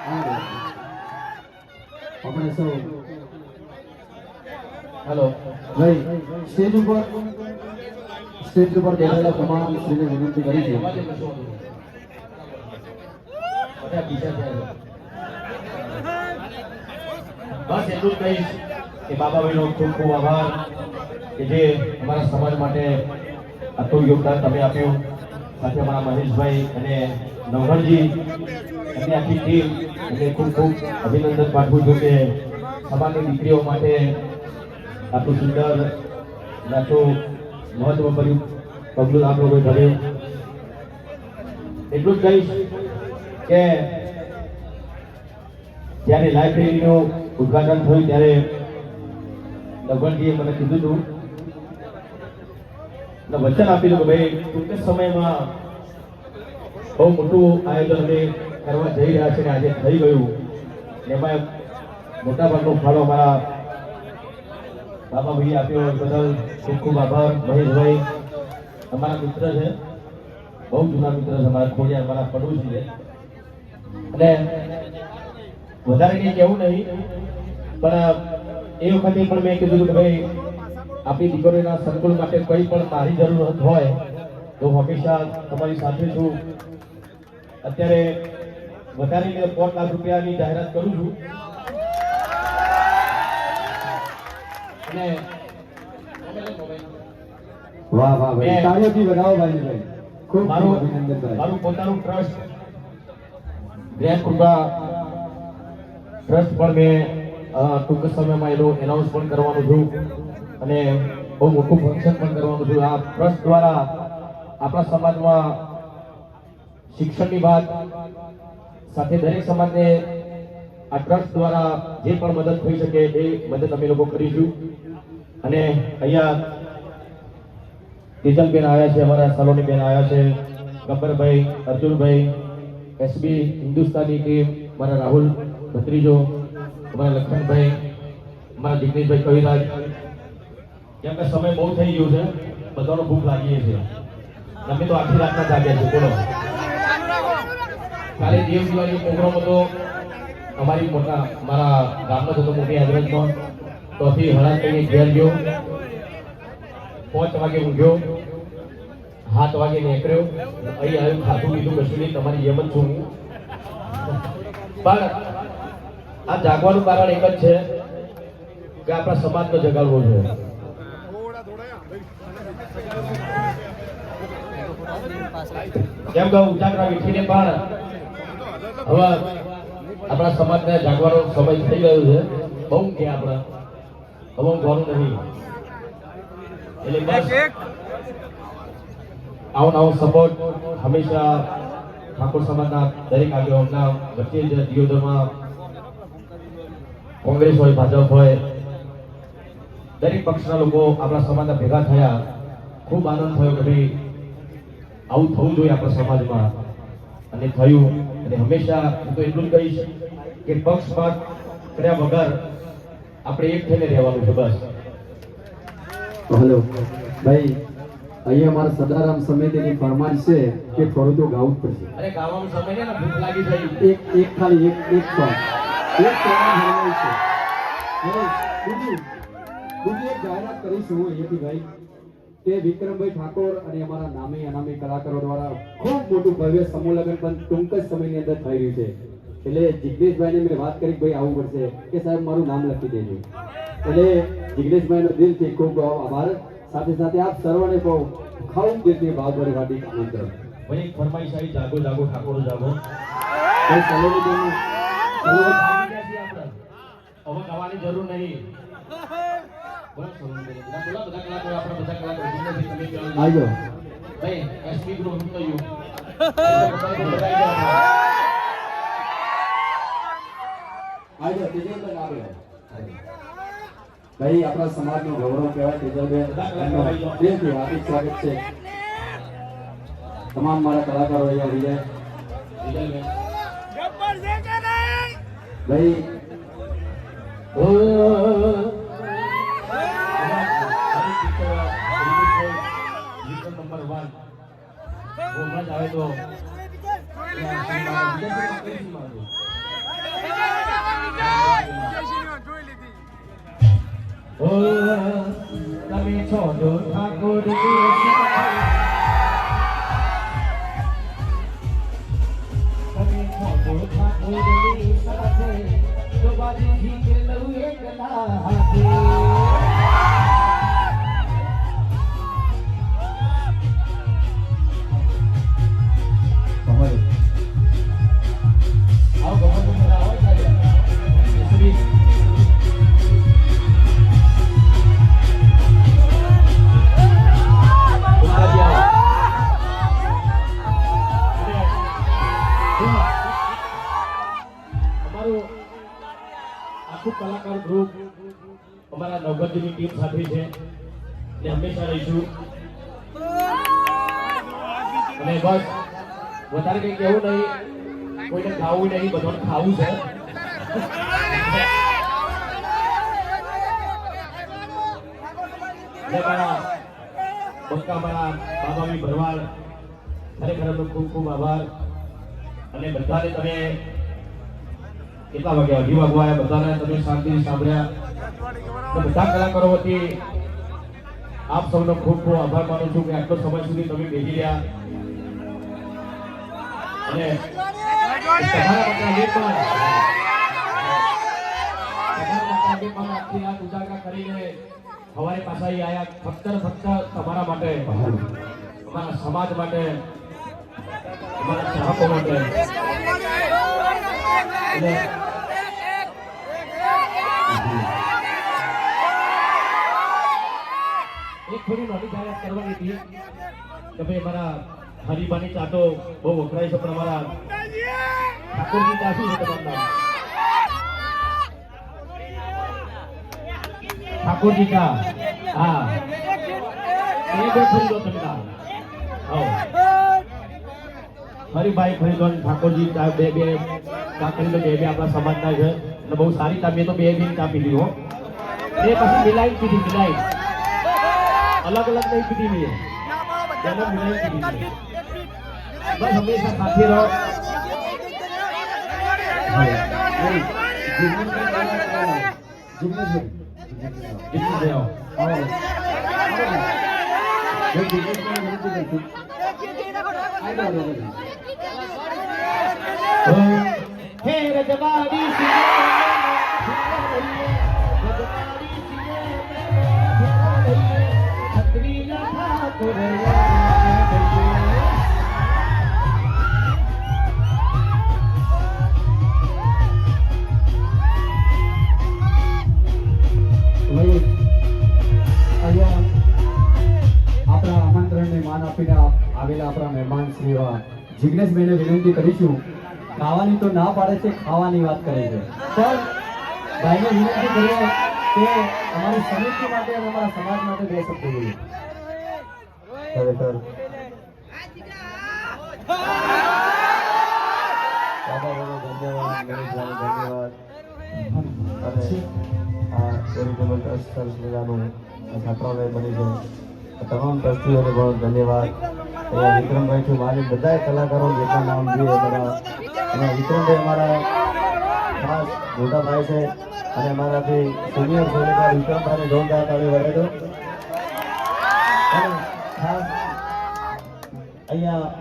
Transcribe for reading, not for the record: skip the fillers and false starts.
આપણે સૌ હેલો ભાઈ સ્ટેજ ઉપર બેઠેલા તમામ શ્રીને વિનંતી કરી છે. બસ એટલું જ કહીશ કે બાબાભાઈનો ખૂબ ખૂબ આભાર કે જે અમારા સમાજ માટે આટલું યોગદાન તમે આપ્યું. સાથે અમારા મહેશભાઈ અને નવઘણજી અને આખી ટીમ એટલે ખૂબ ખૂબ અભિનંદન પાઠવું છું કે સમાજની દીકરીઓ માટે આટલું સુંદર આટલું મહત્વભર્યું પગલું આપ લોકોએ ભર્યું. એટલું જ કહીશ કે જ્યારે લાઇબ્રેરીનું ઉદ્ઘાટન થયું ત્યારે નવઘણજીએ મને કીધું હતું અને વચન આપેલું કે ભાઈ ટૂંક જ સમયમાં બહુ મોટું આયોજન અમે કરવા જઈ રહ્યા છે અને આજે થઈ ગયું. એમાં મોટાભાગનો ફાળો અમારા બાબાભાઈએ આપ્યો એ બદલ ખૂબ ખૂબ આભાર. મહેશભાઈ અમારા મિત્ર છે, બહુ જૂના મિત્ર છે, અમારા ખોડિયા અમારા પડોશી છે અને વધારે કંઈ કહેવું નહીં, પણ એ વખતે પણ મેં કીધું કે ભાઈ આપણી દીકરીઓના સંકુલ માટે કંઈ પણ મારી જરૂરત હોય તો હંમેશા તમારી સાથે છું. અત્યારે વધારીને 5 લાખ રૂપિયાની જાહેરાત કરું છું અને વાહ વાહ ભાઈ, તાળીઓથી વધાવો ભાઈ. ખૂબ મારું અભિનંદન ભાઈ. મારું પોતાનું ટ્રસ્ટ ગ્રેટ કૃપા ટ્રસ્ટ પણ મેં ટૂંક સમયમાં એનું એનાઉન્સ પણ કરવાનું છું અને બહુ મોટું ફંક્શન પણ કરવાનું છું. આ ટ્રસ્ટ દ્વારા આપણા સમાજમાં શિક્ષણની વાત સાથે દરેક સમાજને આ ટ્રસ્ટ દ્વારા જે પણ મદદ થઈ શકે એ મદદ અમે લોકો કરીશું. અને અહીંયા તેજલબેન આવ્યા છે, અમારા સલોનીબેન આવ્યા છે, ગબ્બરભાઈ, અર્જુનભાઈ, એસબી હિન્દુસ્તાની ટીમ, મારા રાહુલ ભત્રીજો, અમારા લખનભાઈ, અમારા જિગ્નેશભાઈ કવિરાજ. કેમ કે સમય બહુ થઈ ગયો છે, બધાનો ભૂખ લાગી છે, અમે તો આખી રાતના જાગ્યા છે. બોલો, કાલે દેવ દિવાળી પ્રોગ્રામ હતો અમારી મારા ગામનો હતો મોટી હાજરતમાં, તો અથી હળા કરીને ઘેર ગયો, 5 વાગે ઊંઘ્યો, 7 વાગે નીકળ્યો, અહીં આવ્યું, ખાધું લીધું, કશું નહીં, તમારી જેમ જ છું હું. પણ આ જાગવાનું કારણ એક જ છે કે આપણા સમાજનો જગાડવો છે. કેમ કે ઉજાગરા વીઠીને પણ હવે આપણા સમાજને જાગવાનો સમય થઈ ગયો છે. બહુ કે આપણા હવે ઊંઘવાનું નહીં, એટલે બસ આવો નવો સપોર્ટ હંમેશા ઠાકોર સમાજના દરેક આગેવાનના વચ્ચે જ દિયોદરમાં કોંગ્રેસ હોય, ભાજપ હોય, દરેક પક્ષના લોકો આપણા સમાજના ભેગા થયા. ખૂબ આનંદ થયો કે ભાઈ આવું થવું જોઈએ આપણા સમાજમાં અને થયું. અને હંમેશા હું તો એટલું જ કહીશ કે પક્ષપાત કર્યા વગર આપણે એક થઈને રહેવાનું છે. બસ. હેલો ભાઈ, અહીંયા અમારા સદારામ સમિતિની ફરમાઈશ છે કે થોડું તો ગાવું જ પડશે. અરે ગાવાનો સમય ને ભૂખ લાગી થઈ. એક ખાલી એક સોંગ ફરમાઈશ છે. હવે બીજી એક જાહેરાત કરીશું અહીંયાથી ભાઈ કે વિક્રમભાઈ ઠાકોર અને અમારા નામી અનામી કલાકારો દ્વારા ખૂબ મોટું ભવ્ય સમૂહ લગ્ન પણ ટૂંક જ સમયની અંદર થઈ રહ્યું છે. એટલે જિગ્નેશભાઈને મેં વાત કરી ભાઈ આવવું પડશે કે સાહેબ મારું નામ લખી દેજો. એટલે જિગ્નેશભાઈનો દિલથી ખૂબ આભાર. સાથે સાથે આપ સર્વને કહું ખાવું દિલથી ભાવભરી હાર્દિક આમંત્રણ. ભાઈ ફરમાઈશ આવી, જાગો જાગો ઠાકોર જાગો. કોઈ સલોની બેન હવે ગાવાની જરૂર નહીં. બોલો સલોની બેન, બોલા બધા કલાકારો, આપણા બધા કલાકારો તમે આવજો ભાઈ. એસપી ગ્રુપ તો યુ આવજો તેજલબેન આવ્યો ભાઈ. આપણા સમાજનું ગૌરવ કહેવાય તેજલબેન, એમનું દિલથી હાર્દિક સ્વાગત છે. તમામ મારા કલાકારો અહીંયા વિજય ભાઈ. નંબર 1 આવે તો તમે છો જો ઠાકોરની સાથે તમે છો જો ઠાકોરની સાથે તો બાજી જીતે લઉં એકલા હાથે આવો ગમન બધા આવો ચાલે શ્રી અમારું આખું કલાકાર ગ્રુપ અમારા નવગઢની ટીમ સાથે છે ને હંમેશા રહીશું અને બસ વધારે કંઈ કહેવું નહીં કોઈને ખાવું નહીં બધાને ખાવું છે મારા બંકા મારા બાબાવી ભરવાડ ખરેખર એમનો ખૂબ ખૂબ આભાર અને બધાને તમે કેટલા વાગ્યા અઢી વાગવા આવ્યા બધાને તમે શાંતિથી સાંભળ્યા બધા કલાકારો વતી આપ સૌનો ખૂબ ખૂબ આભાર માનું છું કે આટલો સમય સુધી તમે બેસી રહ્યા અને કરીને હવારે પાછા અહીં આયા ફક્ત તમારા માટે અમારા સમાજ માટે અમારા ચાહકો માટે એક થોડી નોટી જાહેરાત કરવાની હતી કે ભાઈ અમારા હરીબાની ચાટો બહુ વપરાય છે પણ અમારા ઠાકોરજી ચા શું છે તમારું નામ ઠાકોરજી ચા હા એ બે ખરીદો તમે નામ હરીભાઈ ખરીદો ઠાકોરજી ચા બે ચા ખરીદો બે આપણા સમાજના છે એટલે બહુ સારી ચા મેં તો બે ચા પીધી હો એ પછી મિલાઈ પીધી મિલાઈ अलग अलग नहीं पीती हुई है दोनों मिलाई पीती बस हमेशा साथी रहो हे रजवाड़ी આપણા આમંત્રણને માન આપીને આવેલા આપણા મહેમાન શ્રી જિગ્નેશભાઈને વિનંતી કરીશું ખાવાની તો ના પાડે છે ખાવાની વાત કરે છે પણ ભાઈને વિનંતી કરીએ કે અમારી સમિતિ માટે અને અમારા સમાજ માટે બે શબ્દો બોલીએ ખરેખર ધન્યવાદ ધન્યવાદ અને આ જબરદસ્ત સરસ મજાનું છાત્રાલય બની છે તમામ ટ્રસ્ટીઓને પણ ધન્યવાદ વિક્રમભાઈ છું મારી બધા કલાકારો જેટલા નામ જોઈએ બધા વિક્રમભાઈ અમારા ખાસ મોટા ભાઈ છે અને અમારાથી સિનિયર સોનેકાર વિક્રમભાઈને જોરદાર તાળી વગાડો અને ખાસ અહીંયા